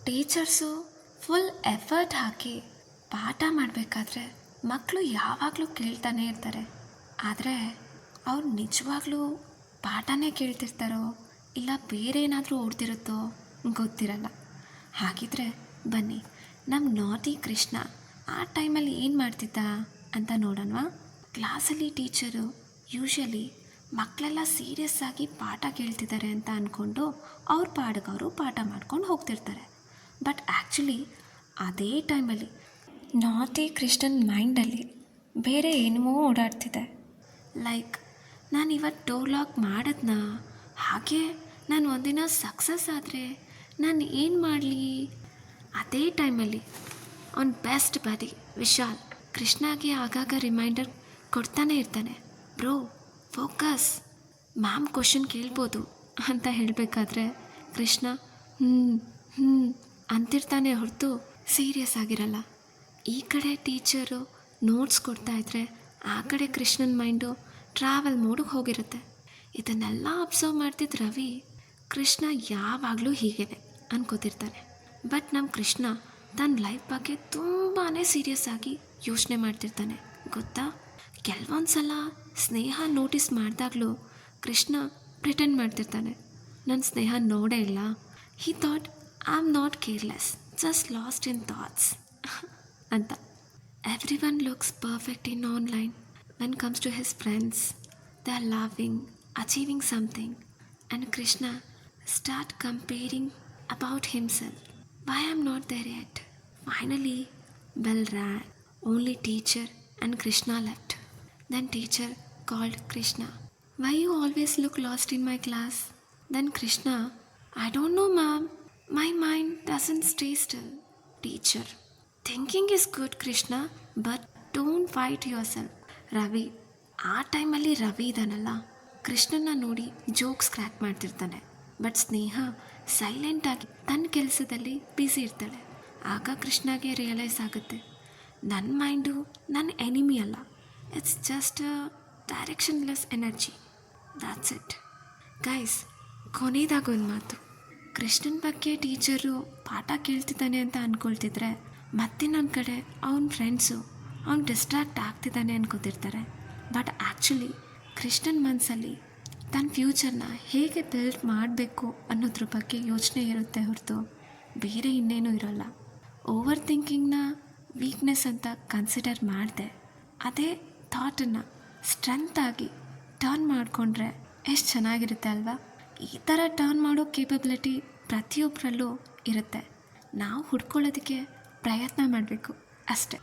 Teachers full effort ಹಾಕಿ ಪಾಠ ಮಾಡಬೇಕಾದ್ರೆ ಮಕ್ಕಳು ಯಾವಾಗಲೂ ಕೇಳ್ತಾನೆ ಇರ್ತಾರೆ. ಆದರೆ ಅವ್ರು ನಿಜವಾಗ್ಲೂ ಪಾಠನೇ ಕೇಳ್ತಿರ್ತಾರೋ ಇಲ್ಲ ಬೇರೆ ಏನಾದರೂ ಓಡ್ತಿರುತ್ತೋ ಗೊತ್ತಿರಲ್ಲ. ಹಾಗಿದ್ರೆ ಬನ್ನಿ ನಮ್ಮ ನಾಟಿ ಕೃಷ್ಣ ಆ ಟೈಮಲ್ಲಿ ಏನು ಮಾಡ್ತಿದ್ದ ಅಂತ ನೋಡೋಣವಾ. ಕ್ಲಾಸಲ್ಲಿ ಟೀಚರು ಯೂಶ್ವಲಿ ಮಕ್ಕಳೆಲ್ಲ ಸೀರಿಯಸ್ ಆಗಿ ಪಾಠ ಕೇಳ್ತಿದ್ದಾರೆ ಅಂತ ಅಂದ್ಕೊಂಡು ಅವ್ರ ಪಾಡಿಗೆ ಅವರು ಪಾಠ ಮಾಡ್ಕೊಂಡು ಹೋಗ್ತಿರ್ತಾರೆ. ಬಟ್ ಆ್ಯಕ್ಚುಲಿ ಅದೇ ಟೈಮಲ್ಲಿ ನಾಟಿ ಕೃಷ್ಣನ್ ಮೈಂಡಲ್ಲಿ ಬೇರೆ ಏನೋ ಓಡಾಡ್ತಿದೆ. ಲೈಕ್ ನಾನು ಇವತ್ತು ಡೋರ್ ಲಾಕ್ ಮಾಡಿದ್ನ, ಹಾಗೆ ನಾನು ಒಂದಿನ ಸಕ್ಸಸ್ ಆದರೆ ನಾನು ಏನು ಮಾಡಲಿ. ಅದೇ ಟೈಮಲ್ಲಿ ಅವ್ನ ಬೆಸ್ಟ್ ಬಡಿ ವಿಶಾಲ್ ಕೃಷ್ಣಗೆ ಆಗಾಗ ರಿಮೈಂಡರ್ ಕೊಡ್ತಾನೆ ಇರ್ತಾನೆ. ಬ್ರೋ ಫೋಕಸ್, ಮ್ಯಾಮ್ ಕ್ವಶನ್ ಕೇಳ್ಬೋದು ಅಂತ ಹೇಳಬೇಕಾದ್ರೆ ಕೃಷ್ಣ ಅಂತಿರ್ತಾನೆ ಹೊರತು ಸೀರಿಯಸ್ ಆಗಿರಲ್ಲ. ಈ ಕಡೆ ಟೀಚರು ನೋಟ್ಸ್ ಕೊಡ್ತಾಯಿದ್ರೆ ಆ ಕಡೆ ಕೃಷ್ಣನ ಮೈಂಡು ಟ್ರಾವೆಲ್ ಮೋಡಿಗೆ ಹೋಗಿರುತ್ತೆ. ಇದನ್ನೆಲ್ಲ ಅಬ್ಸರ್ವ್ ಮಾಡ್ತಿದ್ದ ರವಿ ಕೃಷ್ಣ ಯಾವಾಗಲೂ ಹೀಗೇನೆ ಅನ್ಕೋತಿರ್ತಾನೆ. ಬಟ್ ನಮ್ಮ ಕೃಷ್ಣ ತನ್ನ ಲೈಫ್ ಬಗ್ಗೆ ತುಂಬಾ ಸೀರಿಯಸ್ ಆಗಿ ಯೋಚನೆ ಮಾಡ್ತಿರ್ತಾನೆ. ಗೊತ್ತಾ, ಕೆಲವೊಂದು ಸಲ ಸ್ನೇಹ ನೋಟಿಸ್ ಮಾಡಿದಾಗಲೂ ಕೃಷ್ಣ ಪ್ರಿಟೆಂಡ್ ಮಾಡ್ತಿರ್ತಾನೆ, ನನ್ನ ಸ್ನೇಹ ನೋಡೇ ಇಲ್ಲ. He thought I am not careless, just lost in thoughts ಅಂತ. Every one looks perfect in online when comes to his friends. They are loving, achieving something, and Krishna start comparing about himself. Why I am not there yet. Finally bell rang. Only teacher and Krishna left. Then teacher called Krishna. Why you always look lost in my class? Then Krishna, I don't know ma'am. My mind doesn't stay still. Teacher, thinking is good Krishna, but don't fight yourself. Ravi ಆ ಟೈಮಲ್ಲಿ ರವಿ ಇದಾನಲ್ಲ, ಕೃಷ್ಣನ ನೋಡಿ jokes crack ಮಾಡ್ತಿರ್ತಾನೆ. But ಸ್ನೇಹ ಸೈಲೆಂಟಾಗಿ ತನ್ನ ಕೆಲಸದಲ್ಲಿ busy ಇರ್ತಾಳೆ. ಆಗ ಕೃಷ್ಣಗೆ realise ಆಗುತ್ತೆ, ನನ್ನ ಮೈಂಡು ನನ್ನ ಎನಿಮಿ ಅಲ್ಲ, it's just a directionless energy, that's it. Guys, ಕೊನೆಯದಾಗೊಂದು ಮಾತು, ಕೃಷ್ಣನ ಬಗ್ಗೆ ಟೀಚರು ಪಾಠ ಕೇಳ್ತಿದ್ದಾನೆ ಅಂತ ಅಂದ್ಕೊಳ್ತಿದ್ರೆ ಮತ್ತಿನ್ನೊಂದು ಕಡೆ ಅವನ ಫ್ರೆಂಡ್ಸು ಅವ್ನು ಡಿಸ್ಟ್ರಾಕ್ಟ್ ಆಗ್ತಿದ್ದಾನೆ ಅನ್ಕೋತಿರ್ತಾರೆ. ಬಟ್ ಆ್ಯಕ್ಚುಲಿ ಕೃಷ್ಣನ ಮನಸ್ಸಲ್ಲಿ ತನ್ನ ಫ್ಯೂಚರ್ನ ಹೇಗೆ ಬಿಲ್ಡ್ ಮಾಡಬೇಕು ಅನ್ನೋದ್ರ ಬಗ್ಗೆ ಯೋಚನೆ ಇರುತ್ತೆ ಹೊರತು ಬೇರೆ ಇನ್ನೇನೂ ಇರೋಲ್ಲ. ಓವರ್ ಥಿಂಕಿಂಗ್ನ ವೀಕ್ನೆಸ್ ಅಂತ ಕನ್ಸಿಡರ್ ಮಾಡಿದೆ ಅದೇ ಥಾಟನ್ನು ಸ್ಟ್ರೆಂತಾಗಿ ಟರ್ನ್ ಮಾಡಿಕೊಂಡ್ರೆ ಎಷ್ಟು ಚೆನ್ನಾಗಿರುತ್ತೆ ಅಲ್ವಾ. ಈ ಥರ ಟರ್ನ್ ಮಾಡೋ ಕೇಪಬಿಲಿಟಿ ಪ್ರತಿಯೊಬ್ಬರಲ್ಲೂ ಇರುತ್ತೆ. ನಾವು ಹುಡ್ಕೊಳ್ಳೋದಕ್ಕೆ ಪ್ರಯತ್ನ ಮಾಡಬೇಕು ಅಷ್ಟೆ.